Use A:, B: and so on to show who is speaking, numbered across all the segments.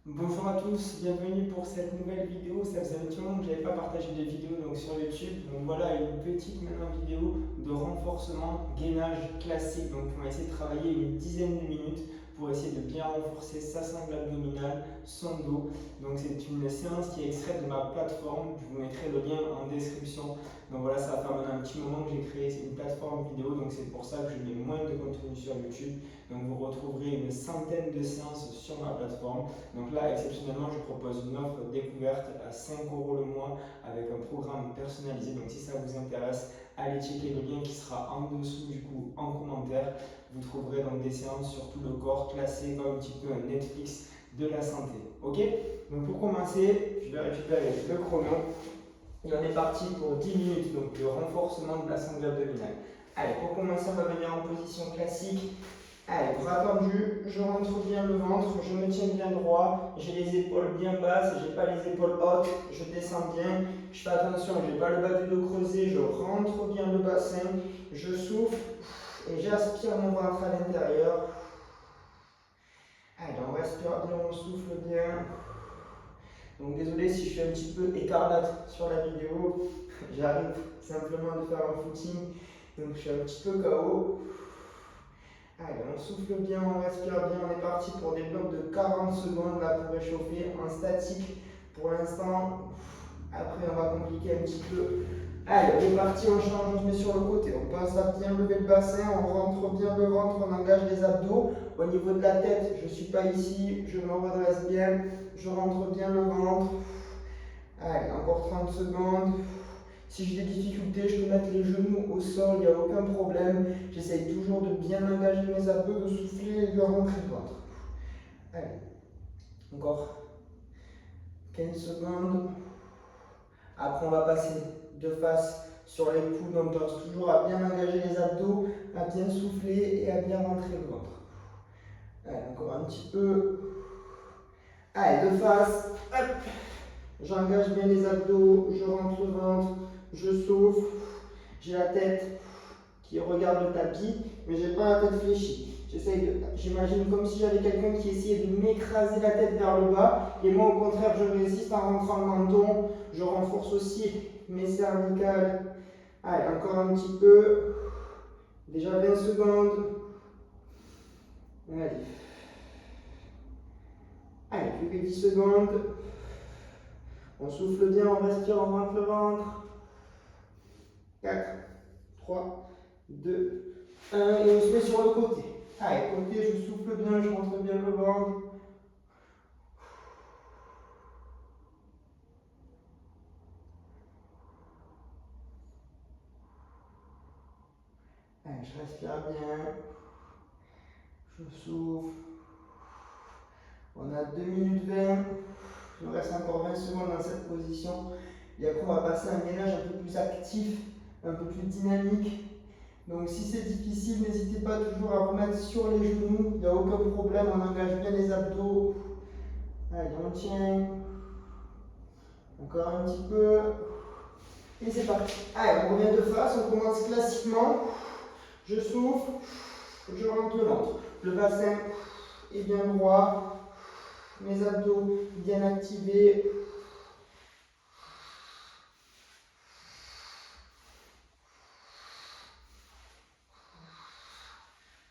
A: Bonjour à tous, bienvenue pour cette nouvelle vidéo. Ça faisait un petit moment que je n'avais pas partagé de vidéo sur YouTube. Donc voilà une petite vidéo de renforcement gainage classique. Donc on va essayer de travailler une dizaine de minutes pour essayer de bien renforcer sa sangle abdominale, son dos. Donc c'est une séance qui est extraite de ma plateforme. Je vous mettrai le lien en description. Donc voilà, ça va faire maintenant un petit moment que j'ai créé une plateforme vidéo. Donc c'est pour ça que je mets moins de contenu sur YouTube. Donc vous retrouverez une centaine de séances sur ma plateforme. Donc là, exceptionnellement, je propose une offre découverte à 5 € le mois avec un programme personnalisé. Donc si ça vous intéresse, allez checker le lien qui sera en dessous du coup en commentaire. Vous trouverez donc des séances sur tout le corps classées comme un petit peu un Netflix de la santé. Ok? Donc pour commencer, je vais récupérer le chrono. Et on est parti pour 10 minutes, donc le renforcement de la sangle abdominale. Allez, pour commencer, on va venir en position classique. Allez, bras tendus, je rentre bien le ventre, je me tiens bien droit, j'ai les épaules bien basses, j'ai pas les épaules hautes, je descends bien, je fais attention, j'ai pas le bas du dos creusé, je rentre bien le bassin, je souffle et j'aspire mon ventre à l'intérieur. Allez, on respire bien, on souffle bien. Donc désolé si je suis un petit peu écarlate sur la vidéo, j'arrive simplement de faire un footing, donc je suis un petit peu KO. Allez, on souffle bien, on respire bien, on est parti pour des blocs de 40 secondes là pour réchauffer en statique pour l'instant. Après, on va compliquer un petit peu. Allez, on est parti, on change, on se met sur le côté. On pense à bien lever le bassin, on rentre bien le ventre, on engage les abdos. Au niveau de la tête, je ne suis pas ici, je me redresse bien, je rentre bien le ventre. Allez, encore 30 secondes. Si j'ai des difficultés, je peux mettre les genoux au sol, il n'y a aucun problème. J'essaye toujours de bien engager mes abdos, de souffler et de rentrer le ventre. Allez, encore 15 secondes. Après, on va passer de face sur les coudes. On pense toujours à bien engager les abdos, à bien souffler et à bien rentrer le ventre. Allez, encore un petit peu. Allez, de face. Hop. J'engage bien les abdos, je rentre le ventre, je souffle. J'ai la tête qui regarde le tapis, mais j'ai pas la tête fléchie. J'imagine comme si j'avais quelqu'un qui essayait de m'écraser la tête vers le bas, et moi au contraire je résiste en rentrant le menton, je renforce aussi mes cervicales. Allez, encore un petit peu, déjà 20 secondes. Allez. Allez, plus que 10 secondes. On souffle bien, on respire, on rentre le ventre. 4, 3, 2, 1, et on se met sur le côté. Allez, côté, je souffle bien, je rentre bien le ventre. Allez, je respire bien. Je souffle. On a 2 minutes 20. Il nous reste encore 20 secondes dans cette position. Et après, on va passer à un gainage un peu plus actif, un peu plus dynamique. Donc si c'est difficile, n'hésitez pas toujours à vous mettre sur les genoux. Il n'y a aucun problème, on engage bien les abdos. Allez, on tient. Encore un petit peu. Et c'est parti. Allez, on revient de face, on commence classiquement. Je souffle, je rentre le ventre. Le bassin est bien droit. Mes abdos bien activés.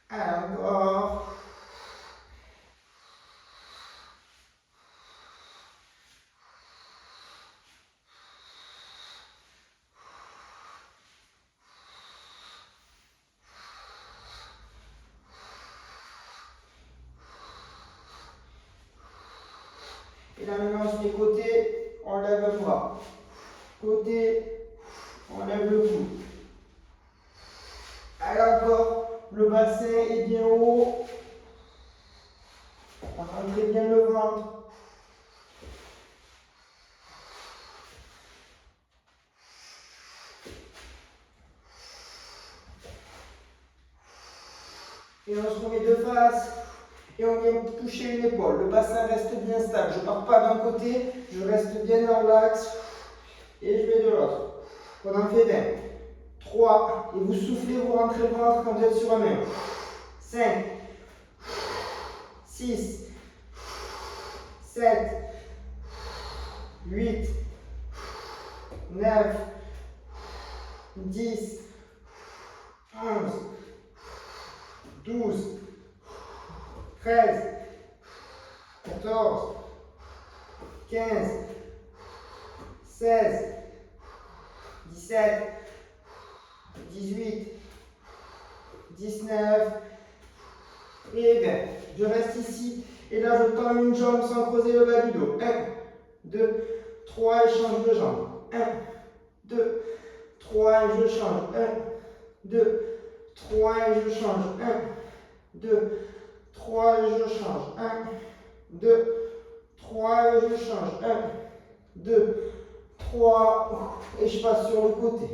A: Allez, encore. Et là maintenant sur les côtés, on lève le bras. Côté, on lève le cou. Allez encore, le bassin est bien haut. Rentrez bien le ventre. Et on se remet de face. Et on vient toucher une épaule. Le bassin reste bien stable. Je ne pars pas d'un côté, je reste bien dans l'axe. Et je vais de l'autre. On en fait 20. 3. Et vous soufflez, vous rentrez le ventre quand vous êtes sur la main. 5. 6. 7, 8, 9, 10, 11, 12, 13, 14, 15, 16, 17, 18, 19, et bien, je reste ici, et là je tends une jambe sans creuser le bas du dos. 1, 2, 3, et change de jambe. 1, 2, 3, et je change. 1, 2, 3, et je change. 1, 2, 3, et je change. 1, 2, 3, et je change. 1, 2, 3, et je passe sur le côté.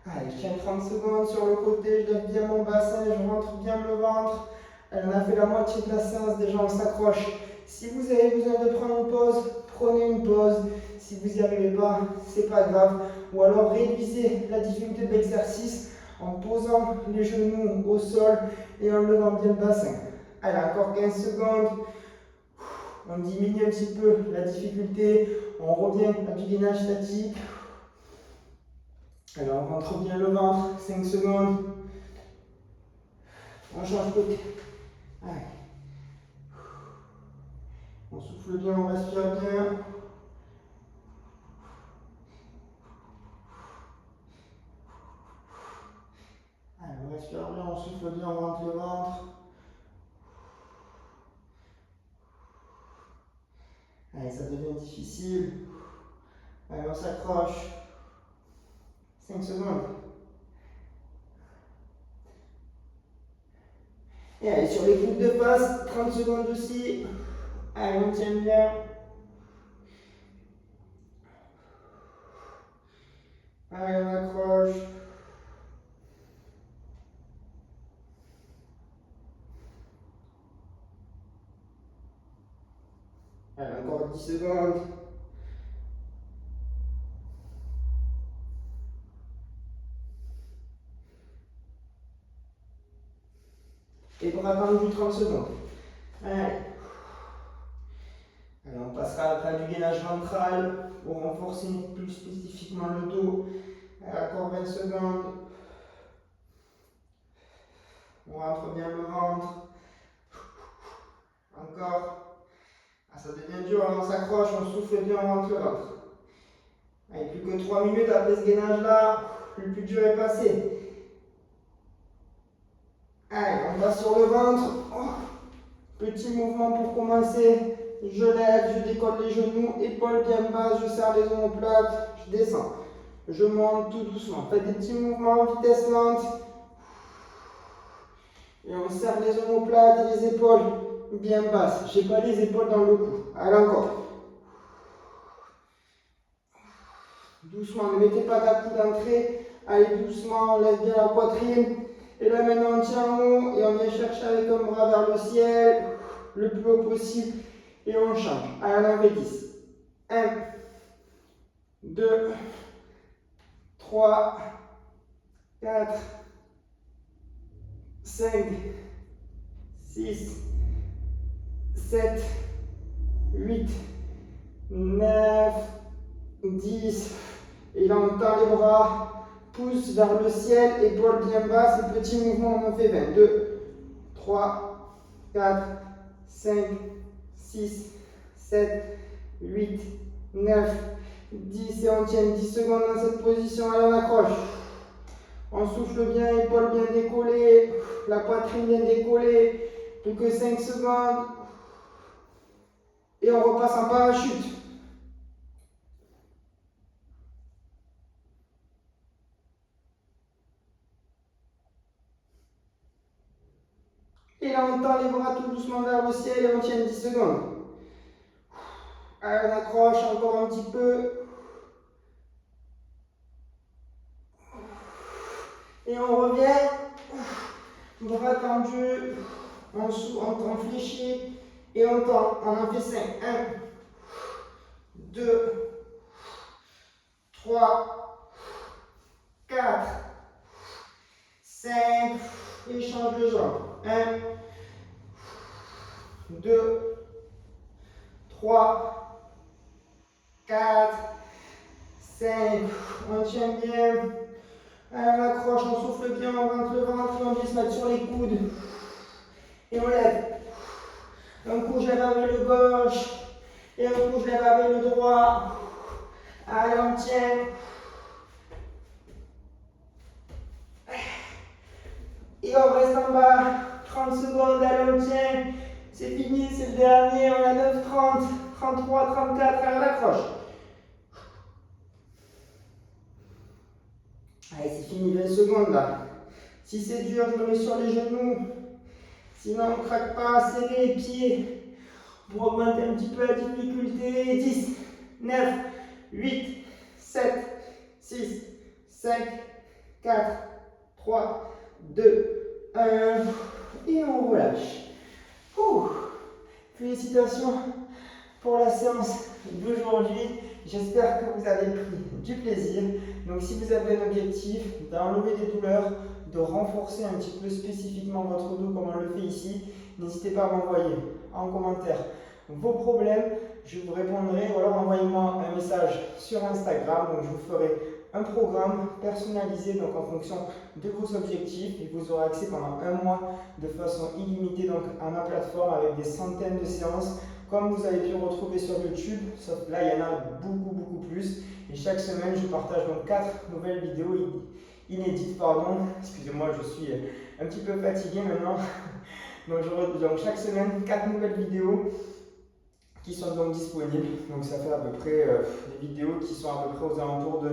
A: Allez, je tiens 30 secondes sur le côté, je lève bien mon bassin, je rentre bien le ventre. Allez, on a fait la moitié de la séance, déjà on s'accroche. Si vous avez besoin de prendre une pause, prenez une pause. Si vous n'y arrivez pas, c'est pas grave. Ou alors réduisez la difficulté de l'exercice en posant les genoux au sol et en levant bien le bassin. Allez, encore 15 secondes. On diminue un petit peu la difficulté. On revient à du gainage statique. Alors on rentre bien le ventre, 5 secondes. On change de côté. Allez. On souffle bien, on respire bien. Allez, on respire bien, on souffle bien, on rentre le ventre. Allez, ça devient difficile. Allez, on s'accroche. 5 secondes. Et allez, sur les coudes de face, 30 secondes aussi. Allez, on tient bien. Allez, on accroche. Allez, encore 10 secondes. Et bras tendus 30 secondes. Allez. Allez, on passera après du gainage ventral pour renforcer plus spécifiquement le dos. Allez, encore 20 secondes. On rentre bien le ventre. Encore. Ah, ça devient dur, on s'accroche, on souffle bien, on rentre le ventre. Allez, plus que 3 minutes après ce gainage-là, le plus dur est passé. Allez, on passe sur le ventre. Oh. Petit mouvement pour commencer. Je lève, je décolle les genoux, épaules bien basses, je serre les omoplates, je descends. Je monte tout doucement. Faites des petits mouvements, vitesse lente. Et on serre les omoplates et les épaules bien basses. Je n'ai pas les épaules dans le cou. Allez, encore. Doucement, ne mettez pas d'à-coups d'entrée. Allez, doucement, on lève bien la poitrine. Et là, maintenant, on tient en haut et on vient chercher avec un bras vers le ciel, le plus haut possible. Et on change. Allez, on en fait 10. 1, 2, 3, 4, 5, 6, 7, 8, 9, 10. Et là, on tend les bras, pouce vers le ciel, épaules bien basses. Et petit mouvement, on en fait 20. 2, 3, 4, 5, 6, 7, 8, 9, 10. Et on tient 10 secondes dans cette position. Allez, on accroche. On souffle bien, épaules bien décollées, la poitrine bien décollée. Plus que 5 secondes. Et on repasse en parachute. Et là, on tend les bras tout doucement vers le ciel et on tient 10 secondes. Allez, on accroche encore un petit peu. Et on revient. Bras tendus. On fléchit. Et on tend. On en fait 5. 1, 2, 3, 4, 5. Et change de jambe. 1, 2, 3, 4, 5, on tient bien. Allez, on accroche, on souffle bien, on rentre le ventre, on vient se mettre sur les coudes. Et on lève. Un coup, je lève avec le gauche. Et un coup, je lève avec le droit. Allez, on tient. Et on reste en bas. 30 secondes, allez, on tient. C'est fini, c'est le dernier. On a 9, 30, 33, 34. Allez, on accroche. Allez, c'est fini, 20 secondes là. Si c'est dur, je me mets sur les genoux. Sinon, on ne craque pas, serrez les pieds pour augmenter un petit peu la difficulté. 10, 9, 8, 7, 6, 5, 4, 3, 2, 1. Et on relâche. Ouh. Félicitations pour la séance d'aujourd'hui. J'espère que vous avez pris du plaisir. Donc si vous avez un objectif d'enlever des douleurs, de renforcer un petit peu spécifiquement votre dos comme on le fait ici, n'hésitez pas à m'envoyer en commentaire vos problèmes. Je vous répondrai ou alors envoyez-moi un message sur Instagram. Donc je vous ferai un programme personnalisé donc en fonction de vos objectifs et vous aurez accès pendant un mois de façon illimitée donc à ma plateforme avec des centaines de séances comme vous avez pu retrouver sur YouTube, sauf que là il y en a beaucoup plus. Et chaque semaine je partage donc 4 nouvelles vidéos inédites. Excusez-moi, je suis un petit peu fatigué maintenant. Donc chaque semaine 4 nouvelles vidéos qui sont donc disponibles. Donc ça fait à peu près des vidéos qui sont à peu près aux alentours de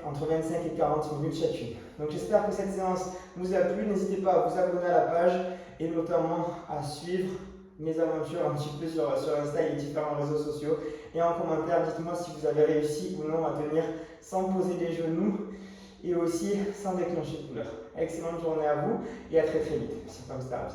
A: entre 25 et 40 minutes chacune. Donc j'espère que cette séance vous a plu. N'hésitez pas à vous abonner à la page et notamment à suivre mes aventures un petit peu sur Insta et les différents réseaux sociaux. Et en commentaire, dites-moi si vous avez réussi ou non à tenir sans poser les genoux et aussi sans déclencher de douleur. Excellente journée à vous et à très vite sur Comme Star.